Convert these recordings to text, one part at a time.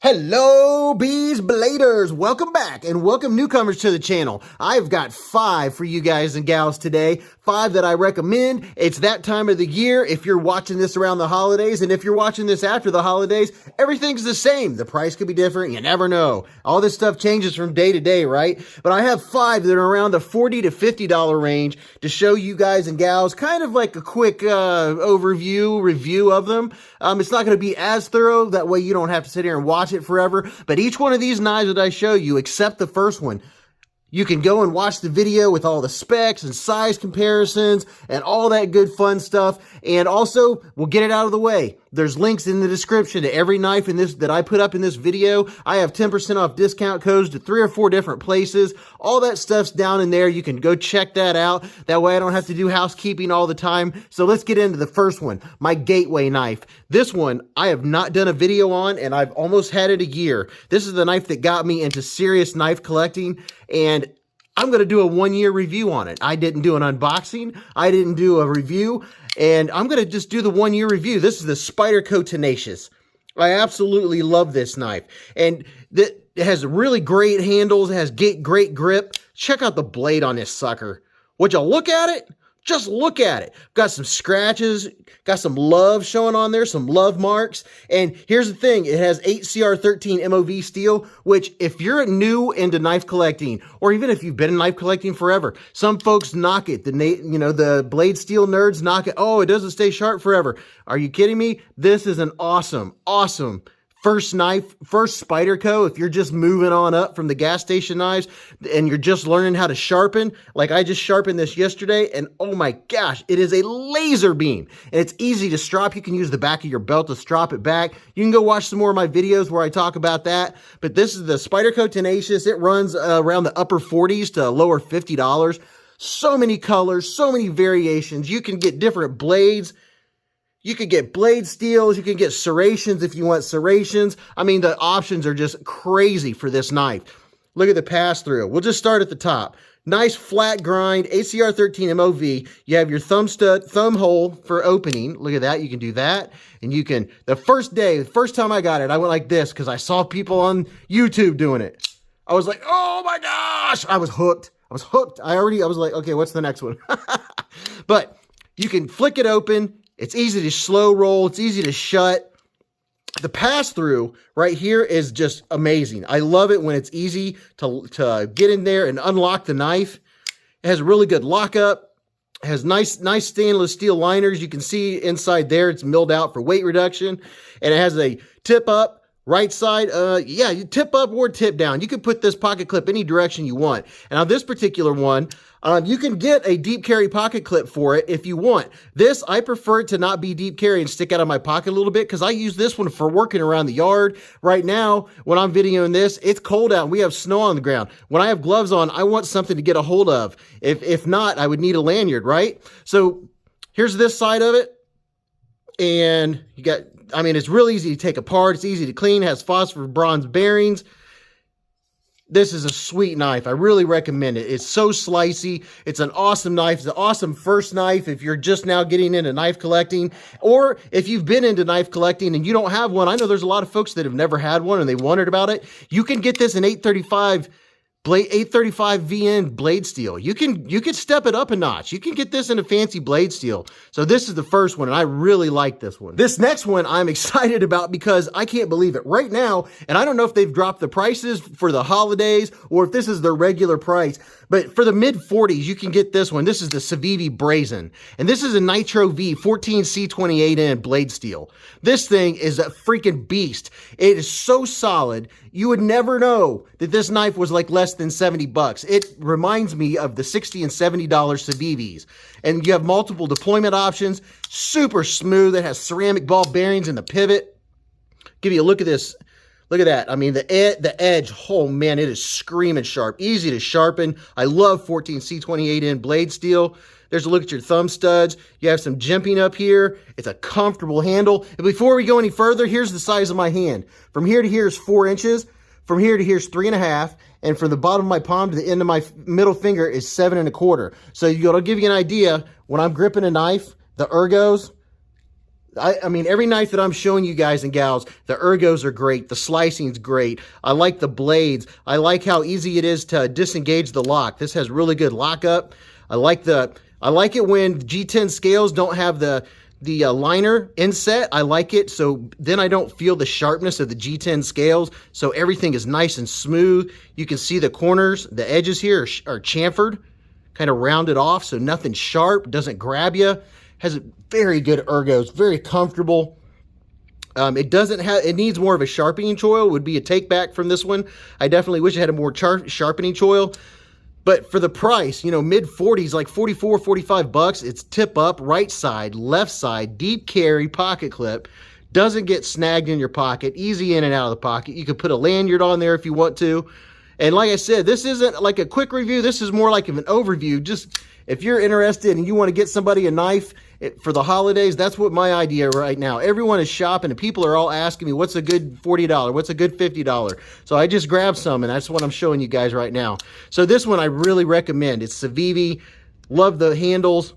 Hello, Beez Bladers! Welcome back and welcome newcomers to the channel. I've got 5 for you guys and gals today. 5 that I recommend. It's that time of the year if you're watching this around the holidays, and if you're watching this after the holidays, everything's the same. The price could be different. You never know. All this stuff changes from day to day, right? But I have 5 that are around the $40 to $50 range to show you guys and gals kind of like a quick review of them. It's not going to be as thorough. That way you don't have to sit here and watch it forever, but each one of these knives that I show you, except the first one, you can go and watch the video with all the specs and size comparisons and all that good fun stuff. And also, we'll get it out of the way. There's links in the description to every knife in this that I put up in this video. I have 10% off discount codes to 3 or 4 different places. All that stuff's down in there. You can go check that out. That way I don't have to do housekeeping all the time. So let's get into the first one, my gateway knife. This one I have not done a video on, and I've almost had it a year. This is the knife that got me into serious knife collecting, and I'm going to do a 1-year review on it. I didn't do an unboxing. I didn't do a review. And I'm going to just do the 1-year review. This is the Spyderco Tenacious. I absolutely love this knife. And it has really great handles. It has great grip. Check out the blade on this sucker. Would you look at it? Just look at it. Got some scratches, got some love showing on there, some love marks. And here's the thing, it has 8CR13 MOV steel, which if you're new into knife collecting, or even if you've been in knife collecting forever, some folks knock it. The blade steel nerds knock it. Oh, it doesn't stay sharp forever. Are you kidding me? This is an awesome first Spyderco. If you're just moving on up from the gas station knives and you're just learning how to sharpen, like I just sharpened this yesterday, and oh my gosh, it is a laser beam, and it's easy to strop. You can use the back of your belt to strop it back. You can go watch some more of my videos where I talk about that, but this is the Spyderco Tenacious. It runs around the upper 40s to lower $50. So many colors, so many variations. You can get different blades. You could get blade steels, you can get serrations if you want serrations. I mean, the options are just crazy for this knife. Look at the pass-through. We'll just start at the top. Nice flat grind, ACR13 MOV. You have your thumb hole for opening. Look at that, you can do that. And you can, the first time I got it, I went like this because I saw people on YouTube doing it. I was like, oh my gosh, I was hooked. I was like, okay, what's the next one? But you can flick it open. It's easy to slow roll. It's easy to shut. The pass-through right here is just amazing. I love it when it's easy to get in there and unlock the knife. It has really good lockup. It has nice stainless steel liners. You can see inside there it's milled out for weight reduction. And it has a tip up. Right side, you tip up or tip down. You can put this pocket clip any direction you want. And on this particular one, you can get a deep carry pocket clip for it if you want. This, I prefer it to not be deep carry and stick out of my pocket a little bit because I use this one for working around the yard. Right now, when I'm videoing this, it's cold out and we have snow on the ground. When I have gloves on, I want something to get a hold of. If not, I would need a lanyard, right? So here's this side of it. And you got, I mean, it's real easy to take apart. It's easy to clean. It has phosphor bronze bearings. This is a sweet knife. I really recommend it. It's so slicey. It's an awesome knife. It's an awesome first knife if you're just now getting into knife collecting, or if you've been into knife collecting and you don't have one. I know there's a lot of folks that have never had one and they wondered about it. You can get this in 835 VN blade steel. You can step it up a notch. You can get this in a fancy blade steel. So this is the first one, and I really like this one. This next one I'm excited about because I can't believe it right now, and I don't know if they've dropped the prices for the holidays or if this is their regular price, but for the mid-40s, you can get this one. This is the Civivi Brazen, and this is a Nitro V 14C28N blade steel. This thing is a freaking beast. It is so solid. You would never know that this knife was like less than 70 bucks. It reminds me of the $60 and $70 Civivis. And you have multiple deployment options. Super smooth. It has ceramic ball bearings in the pivot. Give you a look at this. Look at that. I mean, the edge, oh man, it is screaming sharp. Easy to sharpen. I love 14C28N blade steel. There's a look at your thumb studs. You have some jimping up here. It's a comfortable handle. And before we go any further, here's the size of my hand. From here to here is 4 inches. From here to here is 3.5. And from the bottom of my palm to the end of my middle finger is 7.25. So it'll give you an idea when I'm gripping a knife, the ergos, I mean, every knife that I'm showing you guys and gals, the ergos are great. The slicing's great. I like the blades. I like how easy it is to disengage the lock. This has really good lockup. I like it when G10 scales don't have the liner inset. I like it, so then I don't feel the sharpness of the G10 scales, so everything is nice and smooth. You can see the corners, the edges here are chamfered, kind of rounded off, so nothing sharp, doesn't grab you. Has very good ergos, very comfortable. It needs more of a sharpening choil, would be a take back from this one. I definitely wish it had a more sharpening choil. But for the price, you know, mid 40s, like 44, 45 bucks, it's tip up, right side, left side, deep carry, pocket clip. Doesn't get snagged in your pocket, easy in and out of the pocket. You could put a lanyard on there if you want to. And like I said, this isn't like a quick review. This is more like an overview. Just if you're interested and you want to get somebody a knife for the holidays, that's what my idea right now. Everyone is shopping and people are all asking me, what's a good $40? What's a good $50? So I just grabbed some and that's what I'm showing you guys right now. So this one I really recommend. It's Civivi. Love the handles.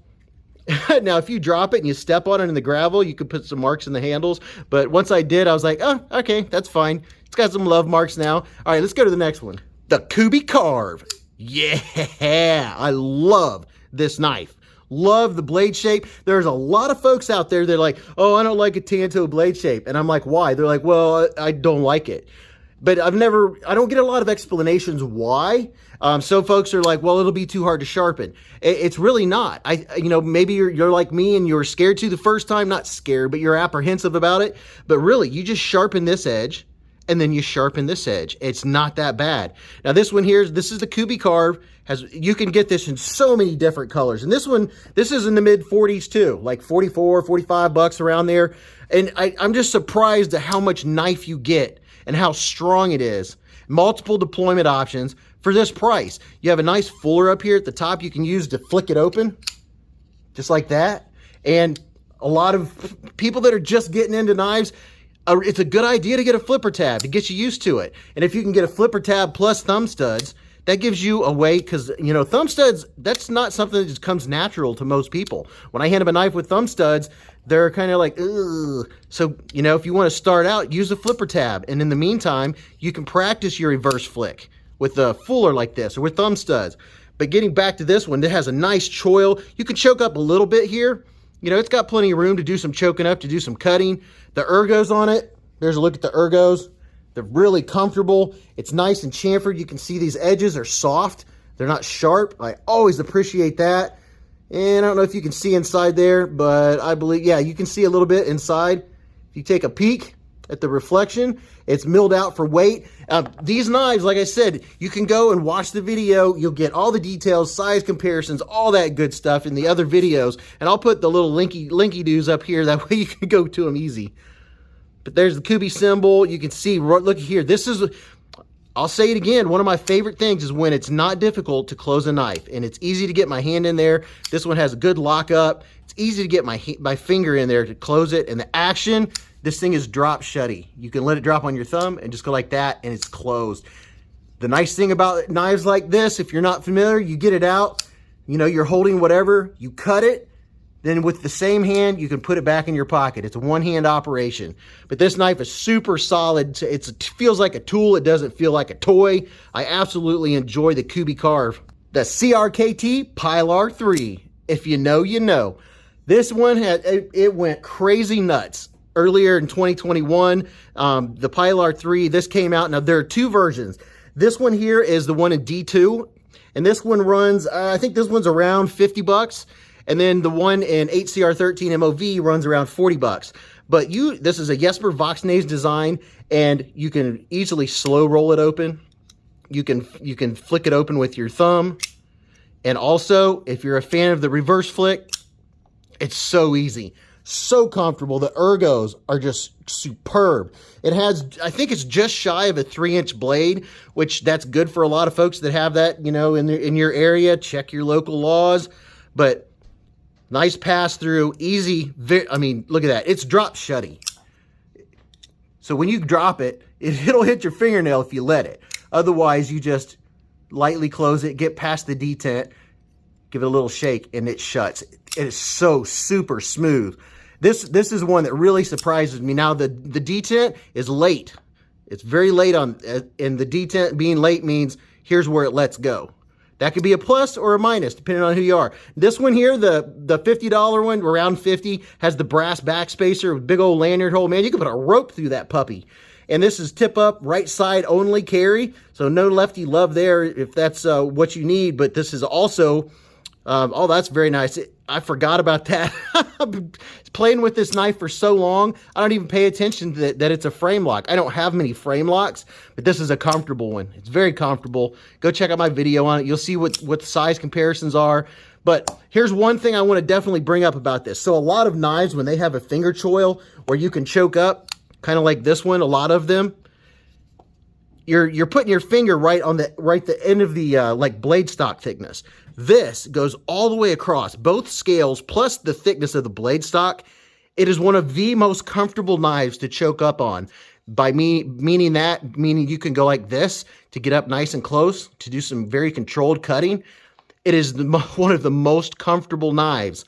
Now, if you drop it and you step on it in the gravel, you could put some marks in the handles. But once I did, I was like, oh, okay, that's fine. It's got some love marks now. All right, let's go to the next one. The Kooby Carver. Yeah, I love this knife. Love the blade shape. There's a lot of folks out there, they're like, oh, I don't like a Tanto blade shape. And I'm like, why? They're like, well, I don't like it. But I don't get a lot of explanations why. Some folks are like, well, it'll be too hard to sharpen. It's really not. You know, maybe you're like me and you're scared to the first time, not scared, but you're apprehensive about it. But really, you just sharpen this edge and then you sharpen this edge. It's not that bad. Now this one here, this is the Kooby Carver. You can get this in so many different colors. And this one, this is in the mid 40s too, like 44, 45 bucks around there. And I'm just surprised at how much knife you get and how strong it is. Multiple deployment options for this price. You have a nice fuller up here at the top you can use to flick it open, just like that. And a lot of people that are just getting into knives, it's a good idea to get a flipper tab to get you used to it. And if you can get a flipper tab plus thumb studs, that gives you a way, because, you know, thumb studs, that's not something that just comes natural to most people. When I hand them a knife with thumb studs, they're kind of like, ugh. So, you know, if you want to start out, use a flipper tab. And in the meantime, you can practice your reverse flick with a fuller like this or with thumb studs. But getting back to this one, it has a nice choil. You can choke up a little bit here. You know, it's got plenty of room to do some choking up, to do some cutting. The ergos on it, there's a look at the ergos. They're really comfortable. It's nice and chamfered. You can see these edges are soft. They're not sharp. I always appreciate that. And I don't know if you can see inside there, but I believe, yeah, you can see a little bit inside. If you take a peek at the reflection, it's milled out for weight. These knives, like I said, you can go and watch the video. You'll get all the details, size comparisons, all that good stuff in the other videos. And I'll put the little linky doos up here. That way you can go to them easy. But there's the Kooby symbol. You can see, look here. This is, I'll say it again, one of my favorite things is when it's not difficult to close a knife. And it's easy to get my hand in there. This one has a good lockup. It's easy to get my finger in there to close it. And the action, this thing is drop shutty. You can let it drop on your thumb and just go like that and it's closed. The nice thing about knives like this, if you're not familiar, you get it out, you know, you're holding whatever, you cut it, then with the same hand, you can put it back in your pocket. It's a one-hand operation. But this knife is super solid. It feels like a tool. It doesn't feel like a toy. I absolutely enjoy the Kooby Carver. The CRKT Pylar III. If you know, you know. This one, it went crazy nuts. Earlier in 2021, the Pylar III, this came out. Now, there are two versions. This one here is the one in D2. And this one runs, I think this one's around 50 bucks. And then the one in 8CR13 MOV runs around 40 bucks. But this is a Jesper Voxnaes design, and you can easily slow roll it open. You can flick it open with your thumb. And also, if you're a fan of the reverse flick, it's so easy. So comfortable. The ergos are just superb. It has, I think it's just shy of a 3-inch blade, which that's good for a lot of folks that have that, you know, in your area. Check your local laws. But nice pass through, easy. I mean, look at that. It's drop shutty. So when you drop it, it'll hit your fingernail if you let it. Otherwise, you just lightly close it, get past the detent, give it a little shake, and it shuts. It is so super smooth. This is one that really surprises me. Now, the detent is late. It's very late on, and the detent being late means here's where it lets go. That could be a plus or a minus, depending on who you are. This one here, the $50 one, around 50, has the brass backspacer with big old lanyard hole. Man, you can put a rope through that puppy. And this is tip up, right side only carry. So no lefty love there if that's what you need. But this is also, oh, that's very nice. I forgot about that. I've been playing with this knife for so long, I don't even pay attention to that it's a frame lock. I don't have many frame locks, but this is a comfortable one. It's very comfortable. Go check out my video on it. You'll see what the size comparisons are. But here's one thing I want to definitely bring up about this. So a lot of knives, when they have a finger choil where you can choke up, kind of like this one, a lot of them, you're putting your finger right on the end of the like blade stock thickness. This goes all the way across both scales plus the thickness of the blade stock. It is one of the most comfortable knives to choke up on. Meaning you can go like this to get up nice and close to do some very controlled cutting. It is one of the most comfortable knives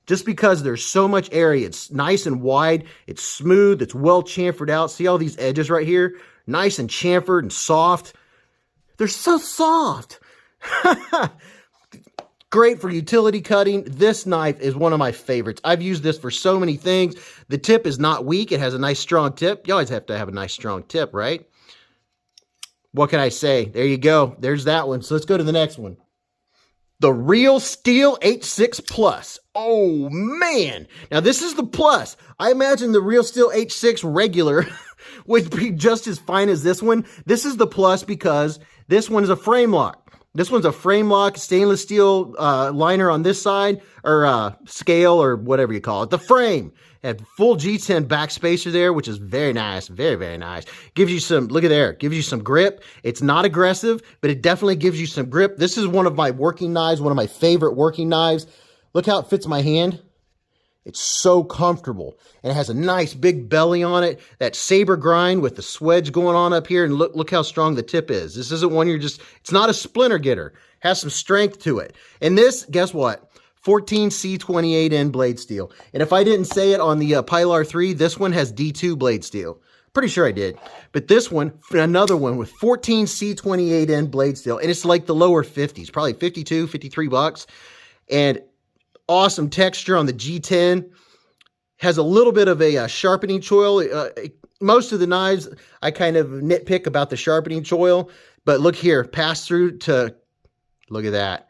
just because there's so much area. It's nice and wide. It's smooth. It's well chamfered out. See all these edges right here? Nice and chamfered and soft. They're so soft. Great for utility cutting. This knife is one of my favorites. I've used this for so many things. The tip is not weak. It has a nice strong tip. You always have to have a nice strong tip, right? What can I say? There you go. There's that one. So let's go to the next one. The Real Steel H6 Plus. Oh, man. Now, this is the plus. I imagine the Real Steel H6 regular would be just as fine as this one. This is the plus because this one is a frame lock. This one's a frame lock, stainless steel liner on this side, or scale, or whatever you call it. The frame had full G10 backspacer there, which is very nice, very, very nice. Gives you some, look at there, gives you some grip. It's not aggressive, but it definitely gives you some grip. This is one of my working knives, one of my favorite working knives. Look how it fits my hand. It's so comfortable. And it has a nice big belly on it. That saber grind with the swedge going on up here. And look how strong the tip is. This isn't one it's not a splinter getter. It has some strength to it. And this, guess what? 14C28N blade steel. And if I didn't say it on the Pylar 3, this one has D2 blade steel. Pretty sure I did. But this one, another one with 14C28N blade steel. And it's like the lower 50s, probably 52, 53 bucks. And awesome texture on the G10. Has a little bit of a sharpening choil. Most of the knives, I kind of nitpick about the sharpening choil. But look here, pass through to, look at that.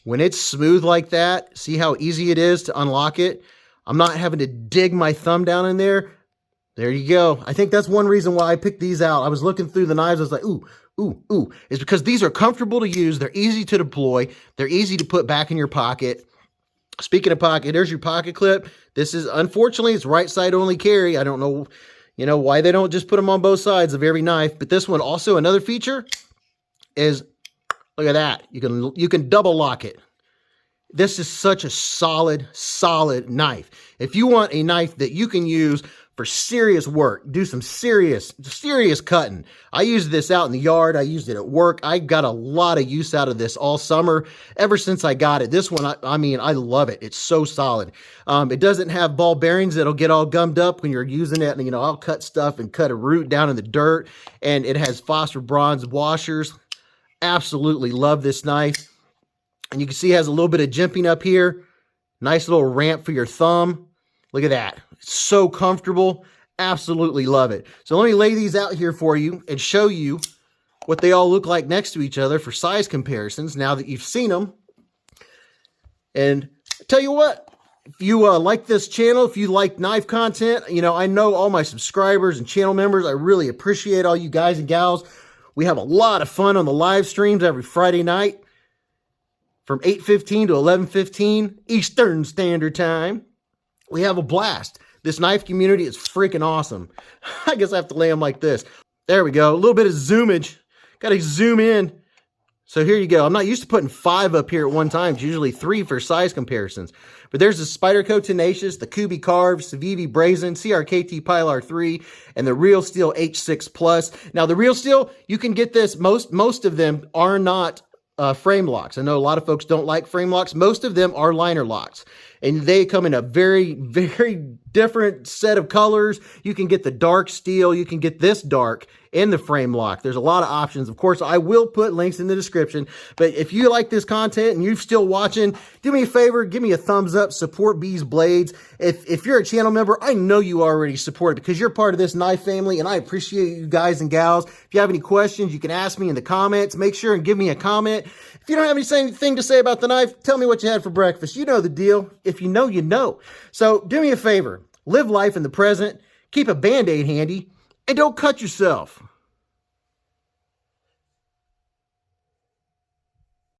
When it's smooth like that, see how easy it is to unlock it? I'm not having to dig my thumb down in there. There you go. I think that's one reason why I picked these out. I was looking through the knives. I was like, ooh. It's because these are comfortable to use. They're easy to deploy. They're easy to put back in your pocket. Speaking of pocket, there's your pocket clip. This is, unfortunately, it's right side only carry. I don't know, why they don't just put them on both sides of every knife. But this one also, another feature is, look at that. You can double lock it. This is such a solid knife. If you want a knife that you can use for serious work, do some serious cutting. I used this out in the yard. I used it at work. I got a lot of use out of this all summer, ever since I got it. This one, I mean, I love it. It's so solid. It doesn't have ball bearings that'll get all gummed up when you're using it. And, I'll cut stuff and cut a root down in the dirt. And it has phosphor bronze washers. Absolutely love this knife. And you can see it has a little bit of jimping up here. Nice little ramp for your thumb. Look at that. It's so comfortable. Absolutely love it. So let me lay these out here for you and show you what they all look like next to each other for size comparisons now that you've seen them. And I tell you what, if you like this channel, if you like knife content, I know all my subscribers and channel members, I really appreciate all you guys and gals. We have a lot of fun on the live streams every Friday night from 8:15 to 11:15 Eastern Standard Time. We have a blast. This knife community is freaking awesome. I guess I have to lay them like this. There we go. A little bit of zoomage. Got to zoom in. So here you go. I'm not used to putting 5 up here at one time. It's usually 3 for size comparisons. But there's the Spyderco Tenacious, the Kooby Carver, Civivi Brazen, CRKT Pylar III, and the Real Steel H6 Plus. Now, the Real Steel, you can get this. Most of them are not frame locks. I know a lot of folks don't like frame locks. Most of them are liner locks. and they come in a very, very different set of colors. You can get the dark steel, you can get this dark, and the frame lock. There's a lot of options. Of course, I will put links in the description, but if you like this content and you're still watching, do me a favor, give me a thumbs up, support BEEZ Blades. If you're a channel member, I know you already support it because you're part of this knife family, and I appreciate you guys and gals. If you have any questions, you can ask me in the comments. Make sure and give me a comment. If you don't have anything to say about the knife, tell me what you had for breakfast. You know the deal. If you know, you know. So do me a favor, live life in the present, keep a Band-Aid handy, and don't cut yourself.